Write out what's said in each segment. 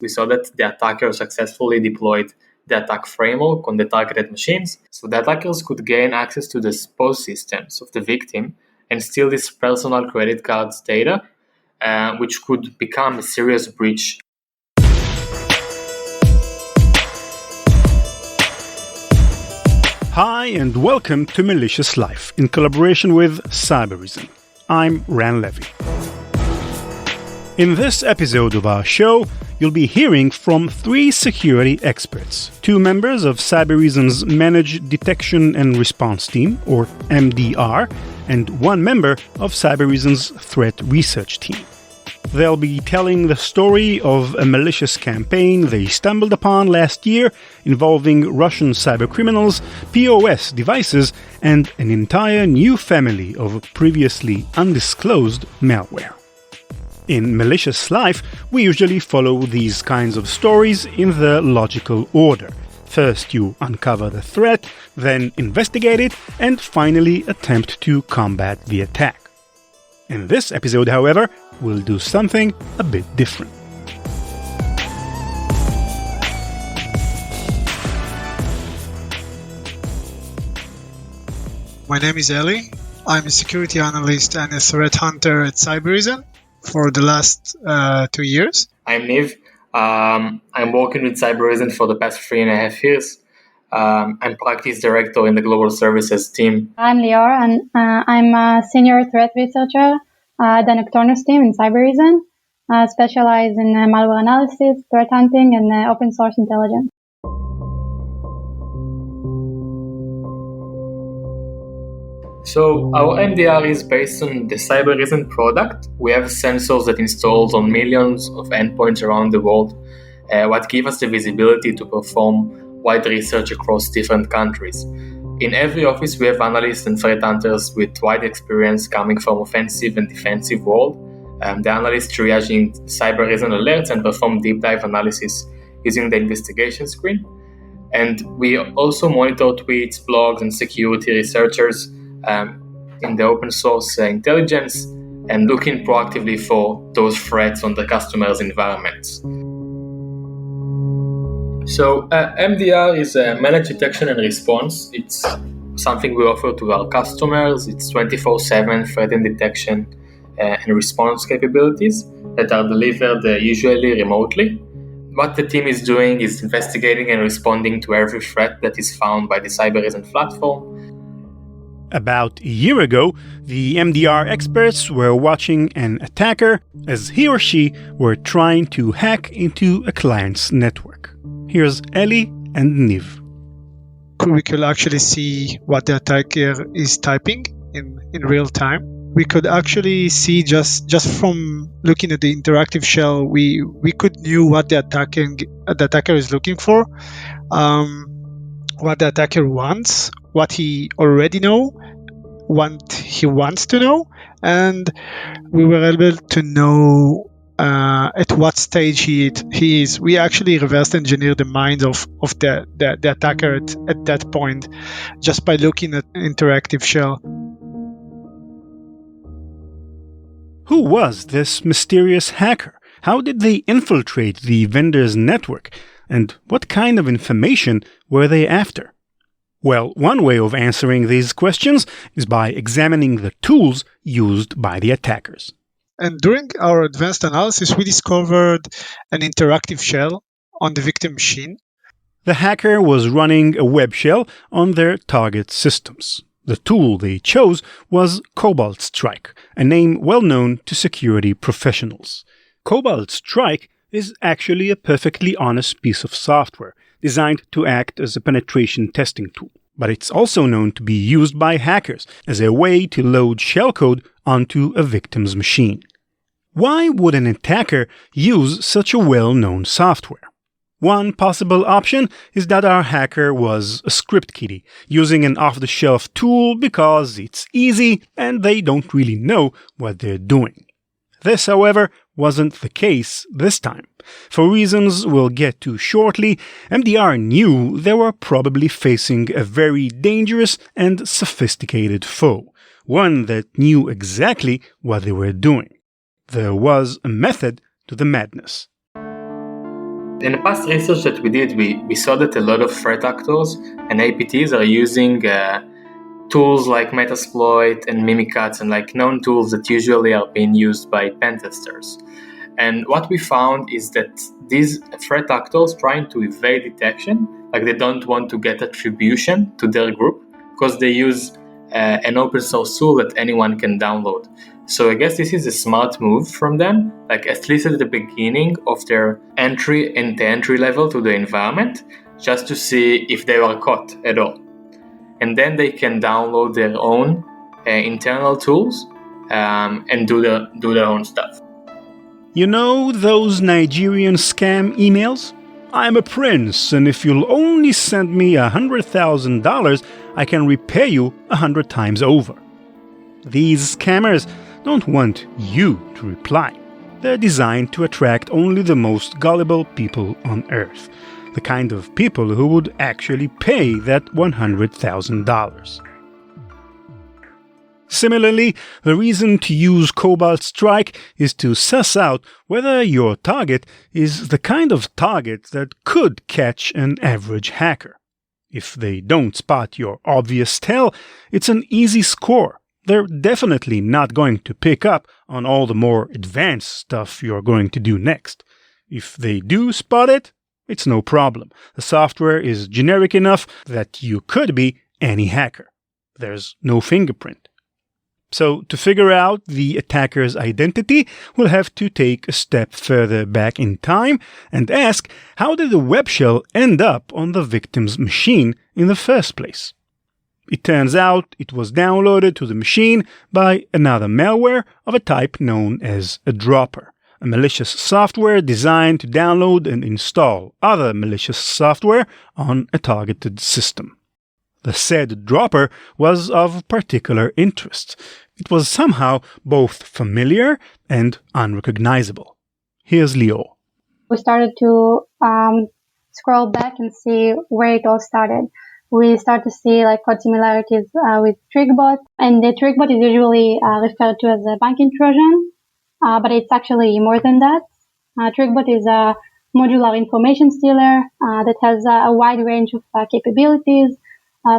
We saw that the attacker successfully deployed the attack framework on the targeted machines, so the attackers could gain access to the POS systems of the victim and steal this personal credit card's data, which could become a serious breach. Hi and welcome to Malicious Life in collaboration with Cybereason. I'm Ran Levy. In this episode of our show, you'll be hearing from 3 security experts, 2 members of Cybereason's Managed Detection and Response Team, or MDR, and 1 member of Cybereason's Threat Research Team. They'll be telling the story of a malicious campaign they stumbled upon last year involving Russian cybercriminals, POS devices, and an entire new family of previously undisclosed malware. In Malicious Life, we usually follow these kinds of stories in the logical order. First you uncover the threat, then investigate it, and finally attempt to combat the attack. In this episode, however, we'll do something a bit different. My name is Eli. I'm a security analyst and a threat hunter at Cybereason for the last 2 years. I'm Niv. I'm working with Cybereason for the past 3.5 years. I'm practice director in the global services team. I'm Lior, and I'm a senior threat researcher at the Nocturnus team in Cybereason. I specialize in malware analysis, threat hunting, and open source intelligence. So our MDR is based on the Cybereason product. We have sensors that installed on millions of endpoints around the world, what give us the visibility to perform wide research across different countries. In every office, we have analysts and threat hunters with wide experience coming from offensive and defensive world. The analysts triaging Cybereason alerts and perform deep dive analysis using the investigation screen. And we also monitor tweets, blogs, and security researchers in the open source intelligence and looking proactively for those threats on the customer's environments. So MDR is a managed detection and response. It's something we offer to our customers. It's 24/7 threat and detection and response capabilities that are delivered usually remotely. What the team is doing is investigating and responding to every threat that is found by the Cybereason platform. About a year ago, the MDR experts were watching an attacker as he or she were trying to hack into a client's network. Here's Eli and Niv. We could actually see what the attacker is typing in real time. We could actually see just from looking at the interactive shell, we could knew what the attacker is looking for, what the attacker wants, what he already know, what he wants to know, and we were able to know at what stage he is. We actually reverse engineered the mind of the attacker at that point just by looking at interactive shell. Who was this mysterious hacker? How did they infiltrate the vendor's network? And what kind of information were they after? Well, one way of answering these questions is by examining the tools used by the attackers. And during our advanced analysis, we discovered an interactive shell on the victim machine. The hacker was running a web shell on their target systems. The tool they chose was Cobalt Strike, a name well known to security professionals. Cobalt Strike is actually a perfectly honest piece of software designed to act as a penetration testing tool. But it's also known to be used by hackers as a way to load shellcode onto a victim's machine. Why would an attacker use such a well-known software? One possible option is that our hacker was a script kiddie, using an off-the-shelf tool because it's easy and they don't really know what they're doing. This, however, wasn't the case this time. For reasons we'll get to shortly, MDR knew they were probably facing a very dangerous and sophisticated foe, one that knew exactly what they were doing. There was a method to the madness. In the past research that we did, we saw that a lot of threat actors and APTs are using tools like Metasploit and Mimikatz and like known tools that usually are being used by pen testers. And what we found is that these threat actors trying to evade detection, like they don't want to get attribution to their group because they use an open source tool that anyone can download. So I guess this is a smart move from them, like at least at the beginning of their entry and the entry level to the environment, just to see if they were caught at all. And then they can download their own internal tools and do their own stuff. You know those Nigerian scam emails? I'm a prince, and if you'll only send me $100,000, I can repay you 100 times over. These scammers don't want you to reply. They're designed to attract only the most gullible people on Earth, the kind of people who would actually pay that $100,000. Similarly, the reason to use Cobalt Strike is to suss out whether your target is the kind of target that could catch an average hacker. If they don't spot your obvious tell, it's an easy score. They're definitely not going to pick up on all the more advanced stuff you're going to do next. If they do spot it, it's no problem. The software is generic enough that you could be any hacker. There's no fingerprint. So, to figure out the attacker's identity, we'll have to take a step further back in time and ask, how did the web shell end up on the victim's machine in the first place? It turns out it was downloaded to the machine by another malware of a type known as a dropper, a malicious software designed to download and install other malicious software on a targeted system. The said dropper was of particular interest. It was somehow both familiar and unrecognizable. Here's Leo. We started to scroll back and see where it all started. We start to see like code similarities with TrickBot, and the TrickBot is usually referred to as a bank intrusion, but it's actually more than that. TrickBot is a modular information stealer that has a wide range of capabilities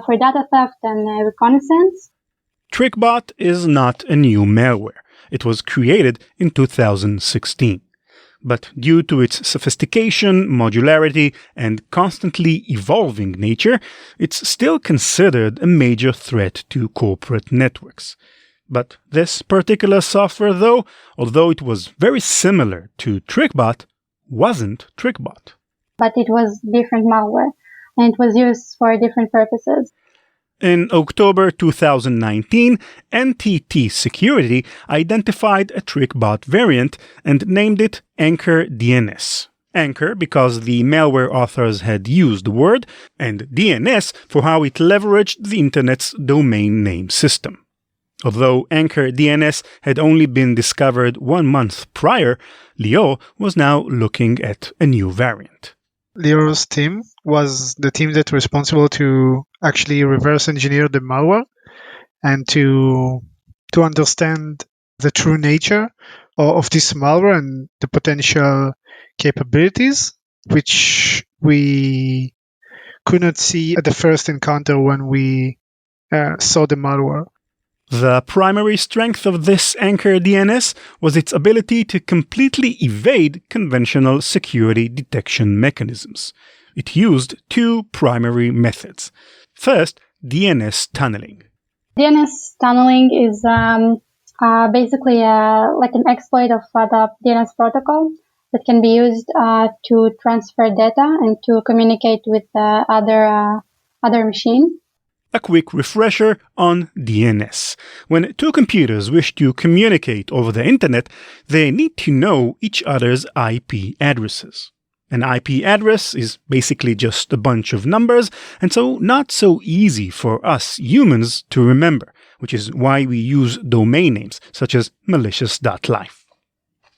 for data theft and reconnaissance. TrickBot is not a new malware. It was created in 2016. But due to its sophistication, modularity, and constantly evolving nature, it's still considered a major threat to corporate networks. But this particular software, though, although it was very similar to TrickBot, wasn't TrickBot. But it was different malware, and it was used for different purposes. In October 2019, NTT Security identified a TrickBot variant and named it Anchor DNS. Anchor because the malware authors had used the word, and DNS for how it leveraged the Internet's domain name system. Although Anchor DNS had only been discovered 1 month prior, Leo was now looking at a new variant. Leo's team was the team that was responsible to actually reverse engineer the malware and to understand the true nature of this malware and the potential capabilities, which we could not see at the first encounter when we saw the malware. The primary strength of this Anchor DNS was its ability to completely evade conventional security detection mechanisms. It used 2 primary methods. First, DNS tunneling. DNS tunneling is basically like an exploit of the DNS protocol that can be used to transfer data and to communicate with other machine. A quick refresher on DNS. When 2 computers wish to communicate over the internet, they need to know each other's IP addresses. An IP address is basically just a bunch of numbers, and so not so easy for us humans to remember, which is why we use domain names such as malicious.life.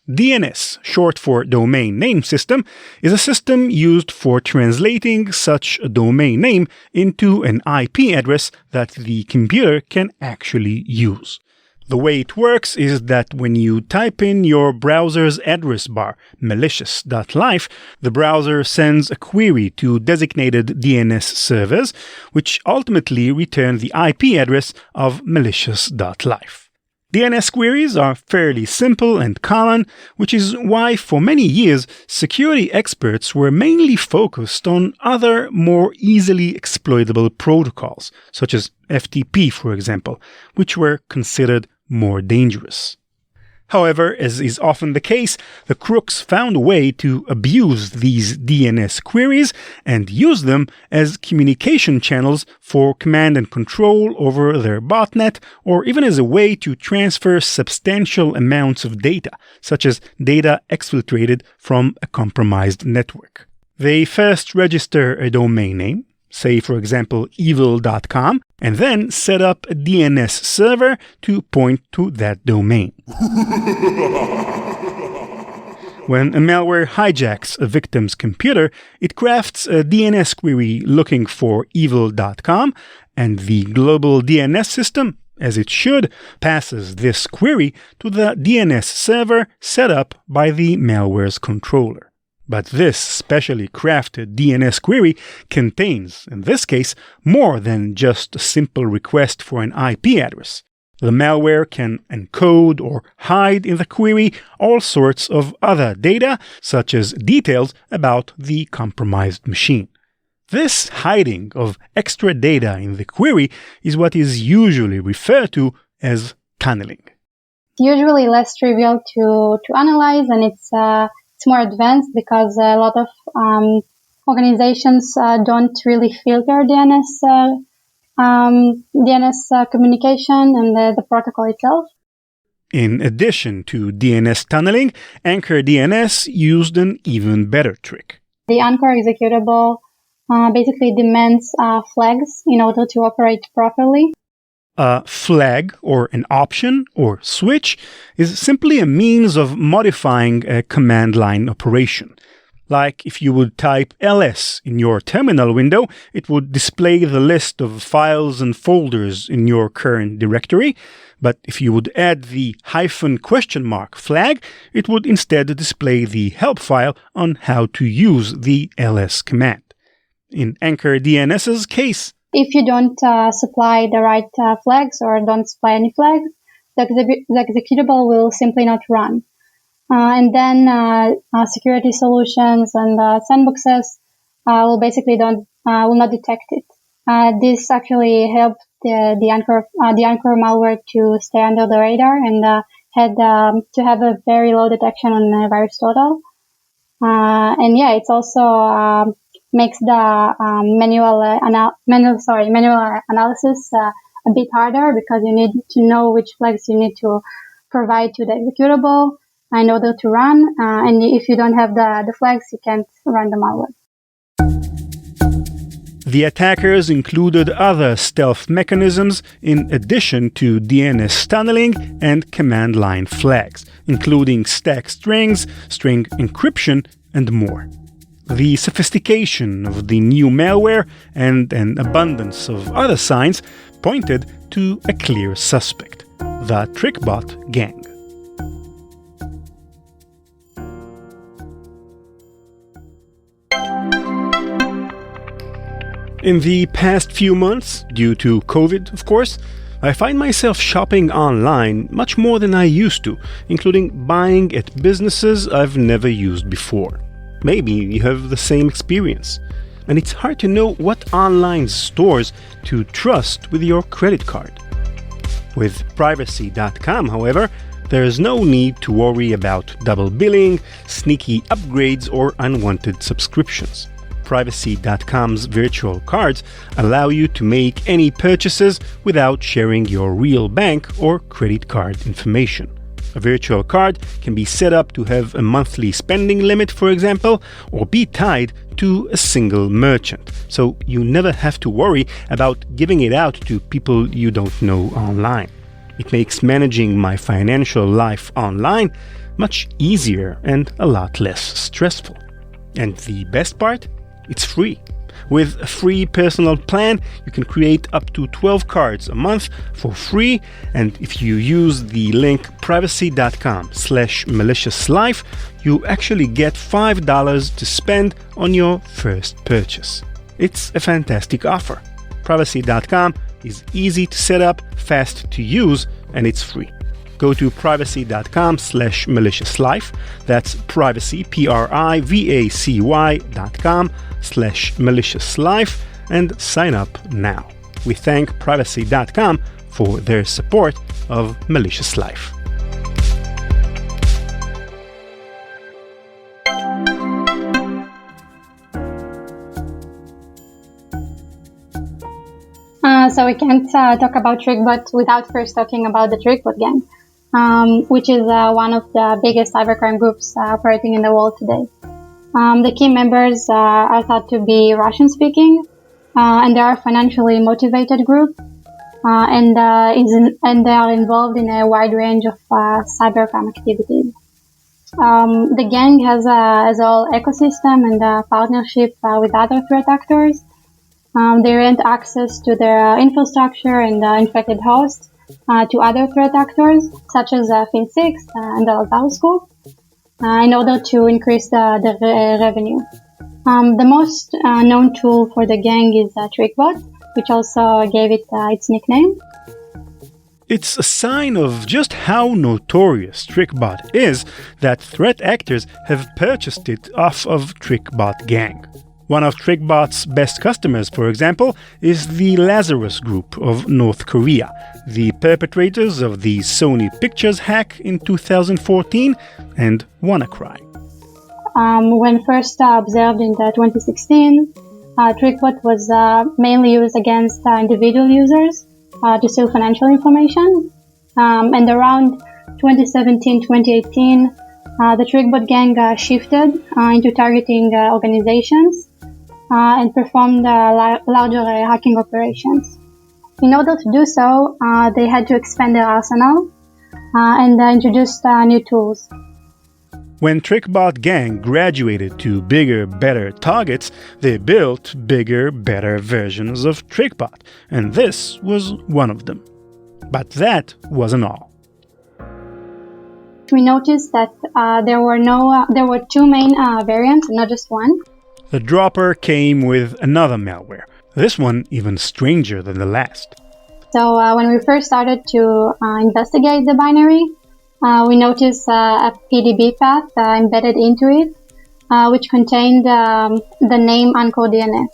DNS, short for Domain Name System, is a system used for translating such a domain name into an IP address that the computer can actually use. The way it works is that when you type in your browser's address bar, malicious.life, the browser sends a query to designated DNS servers, which ultimately return the IP address of malicious.life. DNS queries are fairly simple and common, which is why for many years security experts were mainly focused on other more easily exploitable protocols, such as FTP, for example, which were considered more dangerous. However, as is often the case, the crooks found a way to abuse these DNS queries and use them as communication channels for command and control over their botnet, or even as a way to transfer substantial amounts of data, such as data exfiltrated from a compromised network. They first register a domain name, say for example evil.com, and then set up a DNS server to point to that domain. When a malware hijacks a victim's computer, it crafts a DNS query looking for evil.com, and the global DNS system, as it should, passes this query to the DNS server set up by the malware's controller. But this specially crafted DNS query contains, in this case, more than just a simple request for an IP address. The malware can encode or hide in the query all sorts of other data, such as details about the compromised machine. This hiding of extra data in the query is what is usually referred to as tunneling. It's usually less trivial to analyze, and it's more advanced because a lot of organizations don't really filter DNS communication and the protocol itself. In addition to DNS tunneling, Anchor DNS used an even better trick. The Anchor executable basically demands flags in order to operate properly. A flag, or an option, or switch, is simply a means of modifying a command line operation. Like if you would type ls in your terminal window, it would display the list of files and folders in your current directory. But if you would add the -? flag, it would instead display the help file on how to use the ls command. In Anchor DNS's case, if you don't supply the right flags or don't supply any flags, the executable will simply not run. And then security solutions and sandboxes will not detect it. This actually helped the Anchor malware to stay under the radar and had to have a very low detection on VirusTotal. And yeah, it's also makes the manual analysis a bit harder because you need to know which flags you need to provide to the executable in order to run. And if you don't have the flags, you can't run the malware. The attackers included other stealth mechanisms in addition to DNS tunneling and command line flags, including stack strings, string encryption, and more. The sophistication of the new malware and an abundance of other signs pointed to a clear suspect, the TrickBot gang. In the past few months, due to COVID, of course, I find myself shopping online much more than I used to, including buying at businesses I've never used before. Maybe you have the same experience. And it's hard to know what online stores to trust with your credit card. With privacy.com, however, there is no need to worry about double billing, sneaky upgrades, or unwanted subscriptions. Privacy.com's virtual cards allow you to make any purchases without sharing your real bank or credit card information. A virtual card can be set up to have a monthly spending limit, for example, or be tied to a single merchant, so you never have to worry about giving it out to people you don't know online. It makes managing my financial life online much easier and a lot less stressful. And the best part? It's free. With a free personal plan, you can create up to 12 cards a month for free, and if you use the link privacy.com/maliciouslife, you actually get $5 to spend on your first purchase. It's a fantastic offer. Privacy.com is easy to set up, fast to use, and it's free. Go to privacy.com/maliciouslife. That's privacy, privacy.com/maliciouslife, and sign up now. We thank privacy.com for their support of Malicious Life. So we can't talk about TrickBot without first talking about the TrickBot gang, which is one of the biggest cybercrime groups operating in the world today. The key members are thought to be Russian-speaking, and they are a financially motivated group, and they are involved in a wide range of cybercrime activities. The gang has a whole ecosystem and a partnership with other threat actors. They rent access to their infrastructure and infected hosts to other threat actors, such as Fin6 and the Lazarus Group, in order to increase the revenue. The most known tool for the gang is TrickBot, which also gave it its nickname. It's a sign of just how notorious TrickBot is that threat actors have purchased it off of TrickBot gang. One of TrickBot's best customers, for example, is the Lazarus Group of North Korea, the perpetrators of the Sony Pictures hack in 2014 and WannaCry. When first observed in 2016, TrickBot was mainly used against individual users to steal financial information. And around 2017-2018, the TrickBot gang shifted into targeting organizations and performed larger hacking operations. In order to do so, they had to expand their arsenal and introduce new tools. When TrickBot gang graduated to bigger, better targets, they built bigger, better versions of TrickBot, and this was one of them. But that wasn't all. We noticed that there were two main variants, not just one. The dropper came with another malware, this one even stranger than the last. So when we first started to investigate the binary, we noticed a PDB path embedded into it, which contained the name Anchor DNS.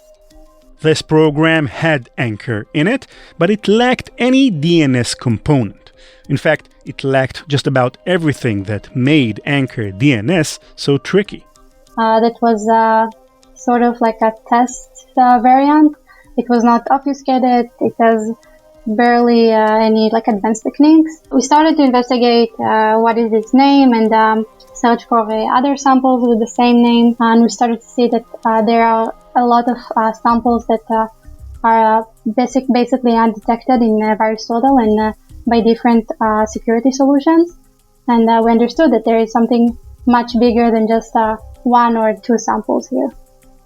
This program had Anchor in it, but it lacked any DNS component. In fact, it lacked just about everything that made Anchor DNS so tricky. That was sort of like a test variant. It was not obfuscated. It has barely any advanced techniques. We started to investigate what is its name and search for other samples with the same name. And we started to see that there are a lot of samples that are basically undetected in VirusTotal and by different security solutions. And we understood that there is something much bigger than just one or two samples here.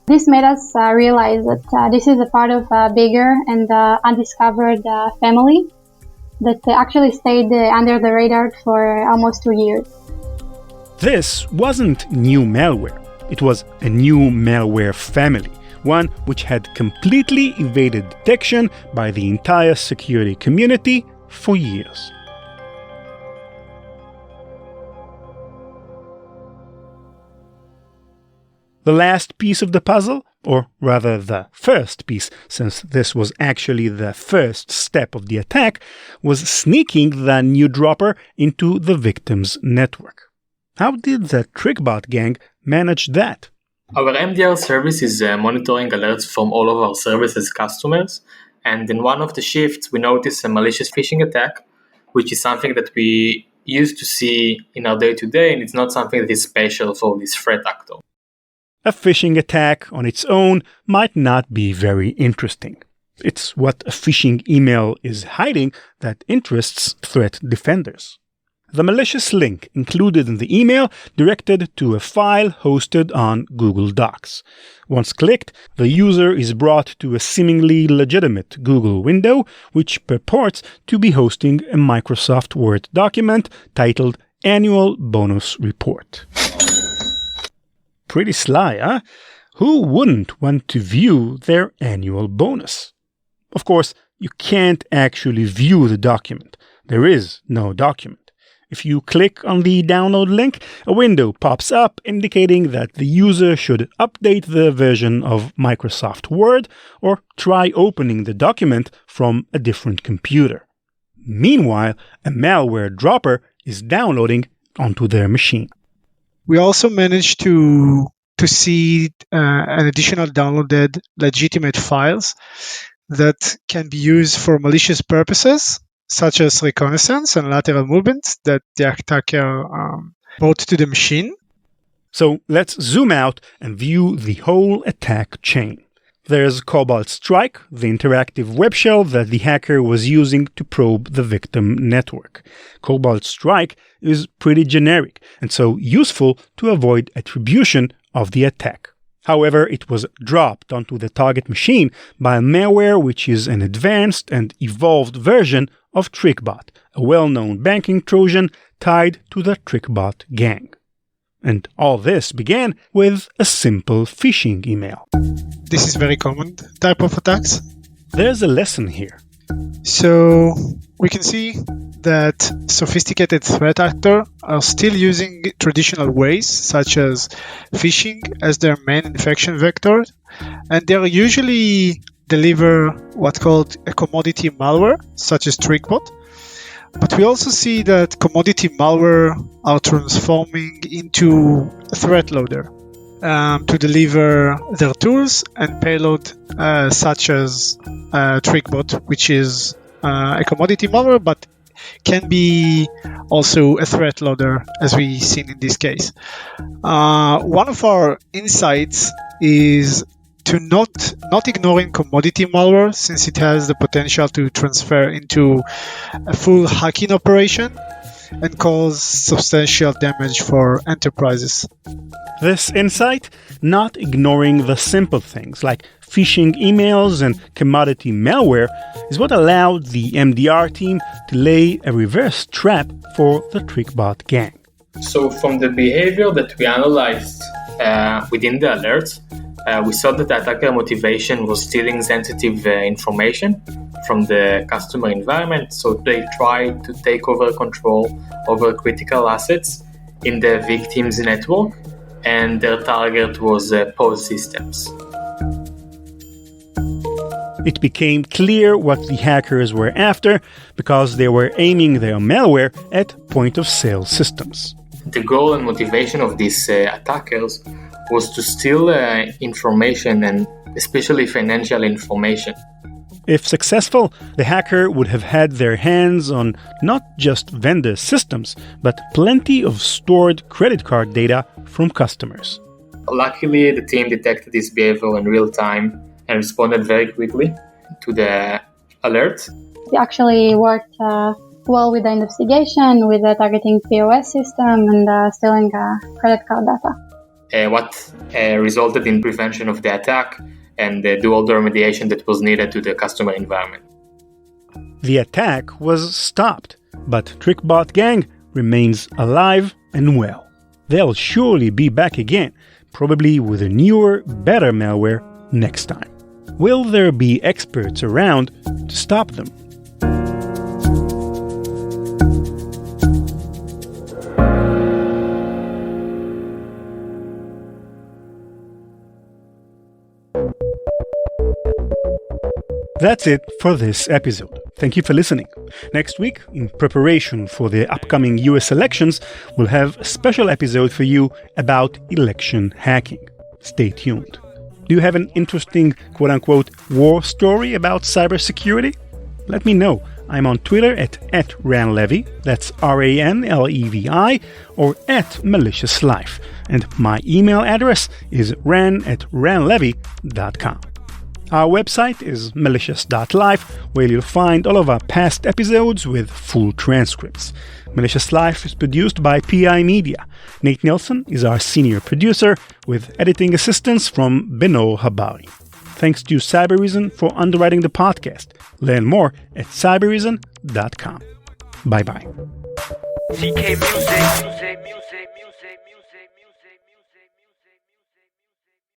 This made us realize that this is a part of a bigger and undiscovered family that actually stayed under the radar for almost 2 years. This wasn't new malware. It was a new malware family, one which had completely evaded detection by the entire security community for years. The last piece of the puzzle, or rather the first piece, since this was actually the first step of the attack, was sneaking the new dropper into the victim's network. How did the TrickBot gang manage that? Our MDR service is monitoring alerts from all of our services customers, and in one of the shifts we noticed a malicious phishing attack, which is something that we used to see in our day-to-day, and it's not something that is special for this threat actor. A phishing attack on its own might not be very interesting. It's what a phishing email is hiding that interests threat defenders. The malicious link included in the email directed to a file hosted on Google Docs. Once clicked, the user is brought to a seemingly legitimate Google window, which purports to be hosting a Microsoft Word document titled Annual Bonus Report. Pretty sly, huh? Who wouldn't want to view their annual bonus? Of course, you can't actually view the document. There is no document. If you click on the download link, a window pops up indicating that the user should update the version of Microsoft Word or try opening the document from a different computer. Meanwhile, a malware dropper is downloading onto their machine. We also managed to see an additional downloaded legitimate files that can be used for malicious purposes, such as reconnaissance and lateral movements that the attacker brought to the machine. So let's zoom out and view the whole attack chain. There's Cobalt Strike, the interactive web shell that the hacker was using to probe the victim network. Cobalt Strike is pretty generic and so useful to avoid attribution of the attack. However, it was dropped onto the target machine by a malware which is an advanced and evolved version of TrickBot, a well-known banking Trojan tied to the TrickBot gang. And all this began with a simple phishing email. This is very common type of attacks. There's a lesson here. So we can see that sophisticated threat actors are still using traditional ways, such as phishing, as their main infection vector, and they usually deliver what's called a commodity malware, such as TrickBot. But we also see that commodity malware are transforming into a threat loader to deliver their tools and payload, such as TrickBot, which is a commodity malware, but can be also a threat loader, as we've seen in this case. One of our insights is to not ignoring commodity malware, since it has the potential to transfer into a full hacking operation and cause substantial damage for enterprises. This insight, not ignoring the simple things like phishing emails and commodity malware, is what allowed the MDR team to lay a reverse trap for the TrickBot gang. So from the behavior that we analyzed within the alerts, we saw that the attacker motivation was stealing sensitive information from the customer environment. So they tried to take over control over critical assets in the victim's network, and their target was POS systems. It became clear what the hackers were after because they were aiming their malware at point-of-sale systems. The goal and motivation of these attackers was to steal information, and especially financial information. If successful, the hacker would have had their hands on not just vendor systems, but plenty of stored credit card data from customers. Luckily, the team detected this behavior in real time and responded very quickly to the alert. We actually worked well with the investigation, with the targeting POS system and stealing credit card data. What resulted in prevention of the attack and do all the remediation that was needed to the customer environment. The attack was stopped, but TrickBot gang remains alive and well. They'll surely be back again, probably with a newer, better malware next time. Will there be experts around to stop them? That's it for this episode. Thank you for listening. Next week, in preparation for the upcoming US elections, we'll have a special episode for you about election hacking. Stay tuned. Do you have an interesting quote-unquote war story about cybersecurity? Let me know. I'm on Twitter at @ranlevi, that's RANLEVI, or @maliciouslife. And my email address is ran@ranlevi.com. Our website is malicious.life, where you'll find all of our past episodes with full transcripts. Malicious Life is produced by PI Media. Nate Nelson is our senior producer, with editing assistance from Benor Habari. Thanks to Cybereason for underwriting the podcast. Learn more at cybereason.com. Bye-bye. CK music.